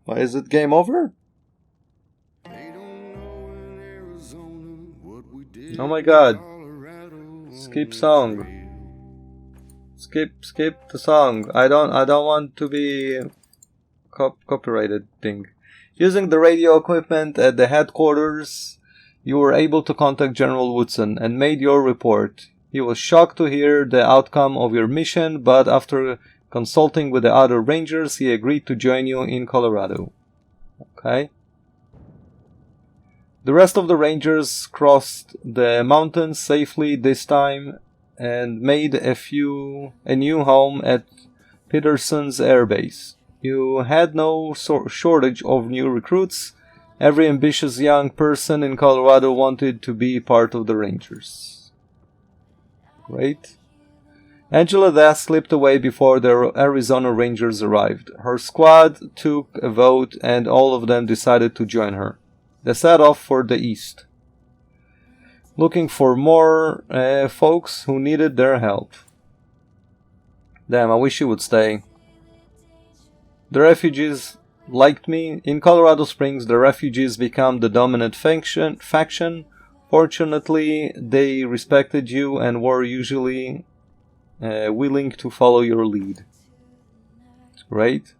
Why is it game over? Oh my god. Skip song. Skip the song. I don't want to be copyrighted thing. Using the radio equipment at the headquarters, you were able to contact General Woodson and made your report. He was shocked to hear the outcome of your mission, but after consulting with the other rangers, he agreed to join you in Colorado. Okay. The rest of the rangers crossed the mountains safely this time and made a new home at Peterson's Air Base. You had no shortage of new recruits. Every ambitious young person in Colorado wanted to be part of the Rangers. Great. Angela Dash slipped away before the Arizona Rangers arrived. Her squad took a vote and all of them decided to join her. They set off for the east, looking for more folks who needed their help. Damn, I wish you would stay. The refugees liked me. In Colorado Springs, the refugees became the dominant faction. Fortunately, they respected you and were usually willing to follow your lead. Great.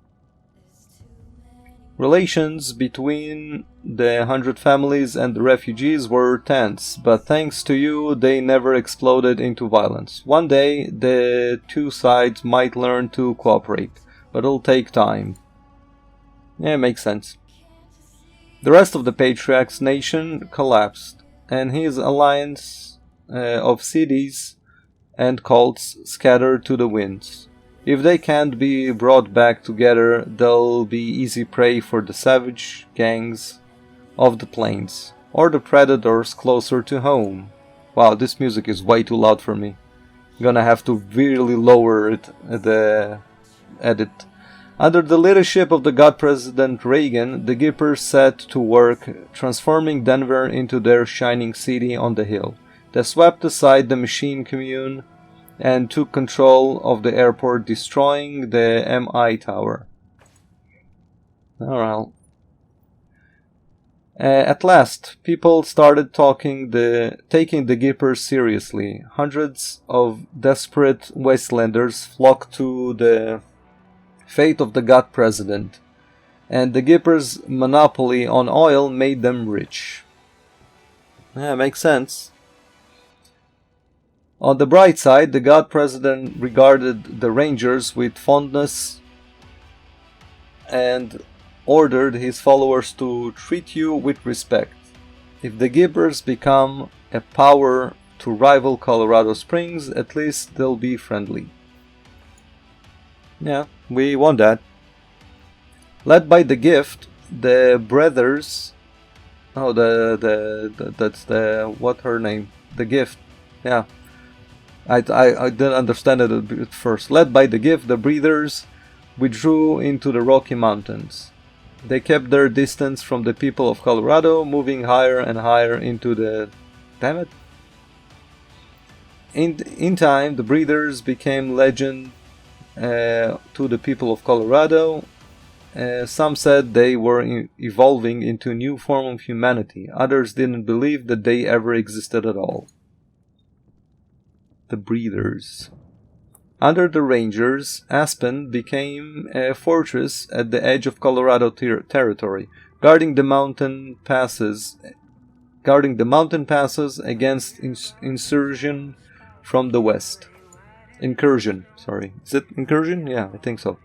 Relations between the 100 families and the refugees were tense, but thanks to you, they never exploded into violence. One day, the two sides might learn to cooperate, but it'll take time. Yeah, makes sense. The rest of the Patriarch's nation collapsed, and his alliance of cities and cults scattered to the winds. If they can't be brought back together, they'll be easy prey for the savage gangs of the plains, or the predators closer to home. Wow, this music is way too loud for me. I'm gonna have to really lower it at the edit. Under the leadership of the God President Reagan, the Gippers set to work transforming Denver into their shining city on the hill. They swept aside the machine commune and took control of the airport, destroying the MI tower. Alright. At last, people started taking the Gippers seriously. Hundreds of desperate Wastelanders flocked to the fate of the God President, and the Gippers' monopoly on oil made them rich. Yeah, makes sense. On the bright side, the God President regarded the Rangers with fondness and ordered his followers to treat you with respect. If the Gippers become a power to rival Colorado Springs, at least they'll be friendly. Yeah, we want that. Led by the Gift, the brothers... Oh, that's the... What her name? The Gift. Yeah. I didn't understand it at first. Led by the Gift, the Breathers withdrew into the Rocky Mountains. They kept their distance from the people of Colorado, moving higher and higher into the... Damn it. In time, the Breathers became legend to the people of Colorado. Some said they were evolving into a new form of humanity. Others didn't believe that they ever existed at all. The Breathers. Under the Rangers, Aspen became a fortress at the edge of Colorado territory, guarding the mountain passes against incursion from the west. Incursion, sorry. Is it incursion? Yeah, I think so.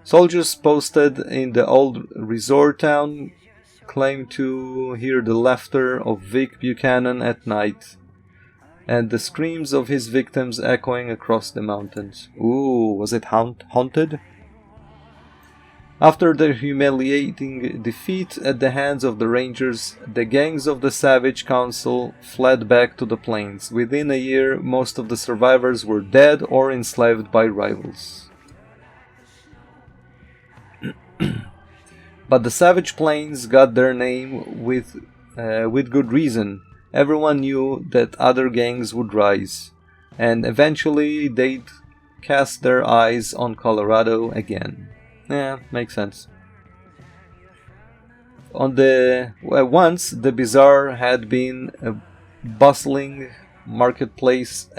Soldiers posted in the old resort town claimed to hear the laughter of Vic Buchanan at night, and the screams of his victims echoing across the mountains. Ooh, was it haunted? After their humiliating defeat at the hands of the Rangers, the gangs of the Savage Council fled back to the plains. Within a year, most of the survivors were dead or enslaved by rivals. But the Savage Plains got their name with good reason. Everyone knew that other gangs would rise, and eventually they'd cast their eyes on Colorado again. Yeah, makes sense. Once the bazaar had been a bustling marketplace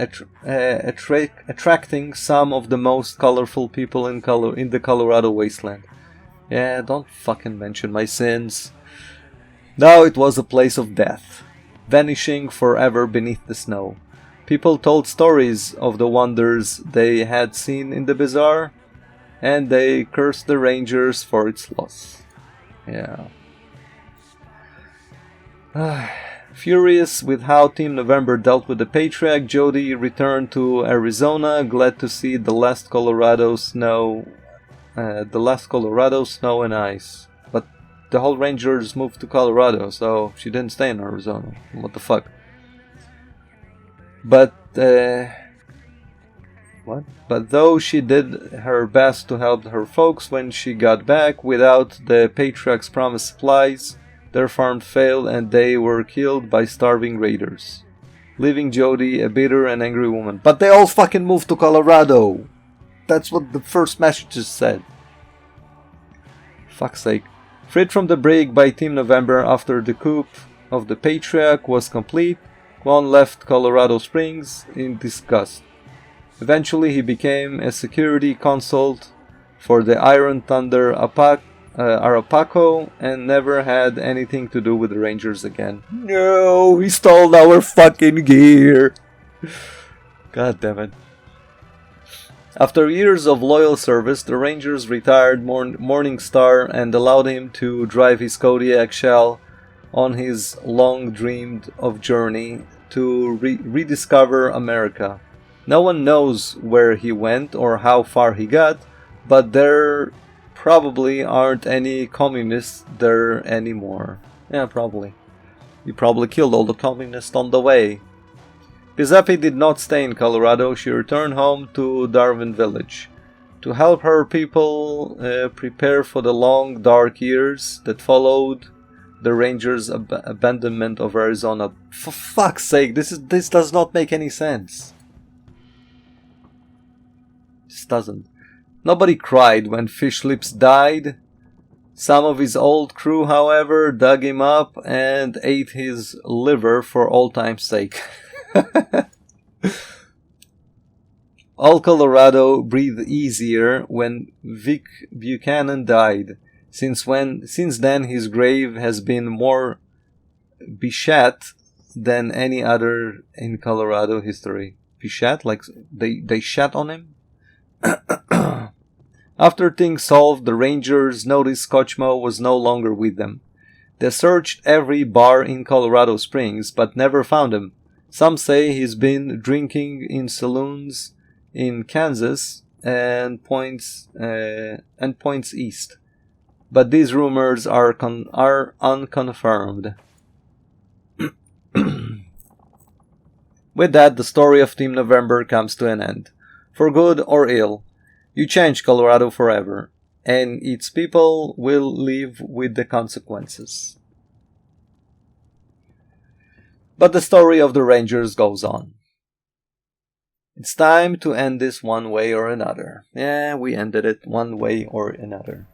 attracting some of the most colorful people in the Colorado Wasteland. Yeah, don't fucking mention my sins. Now it was a place of death, vanishing forever beneath the snow. People told stories of the wonders they had seen in the bazaar, and they cursed the Rangers for its loss. Yeah. Furious with how Team November dealt with the Patriarch, Jody returned to Arizona, glad to see the last Colorado snow and ice. But the whole Rangers moved to Colorado, so she didn't stay in Arizona. What the fuck? But though she did her best to help her folks when she got back, without the Patriarch's promised supplies, their farm failed and they were killed by starving raiders, leaving Jody a bitter and angry woman. But they all fucking moved to Colorado! That's what the first messages said. Fuck's sake. Freed from the brig by Team November after the coup of the Patriarch was complete, Quan left Colorado Springs in disgust. Eventually he became a security consult for the Iron Thunder Arapaho and never had anything to do with the Rangers again. No, he stole our fucking gear. God damn it. After years of loyal service, the Rangers retired Morningstar and allowed him to drive his Kodiak Shell on his long-dreamed of journey to rediscover America. No one knows where he went or how far he got, but there probably aren't any communists there anymore. Yeah, probably. He probably killed all the communists on the way. Giuseppe did not stay in Colorado. She returned home to Darwin Village to help her people prepare for the long, dark years that followed the Rangers' abandonment of Arizona. For fuck's sake, this does not make any sense. Just doesn't. Nobody cried when Fish Lips died. Some of his old crew, however, dug him up and ate his liver for all time's sake. All Colorado breathed easier when Vic Buchanan died. Since then his grave has been more beshat than any other in Colorado history. Beshat? Like they shat on him? After things solved, the Rangers noticed Scotchmo was no longer with them. They searched every bar in Colorado Springs, but never found him. Some say he's been drinking in saloons in Kansas and points east, but these rumors are unconfirmed. With that, the story of Team November comes to an end. For good or ill, you change Colorado forever, and its people will live with the consequences. But the story of the Rangers goes on. It's time to end this one way or another. Yeah, we ended it one way or another.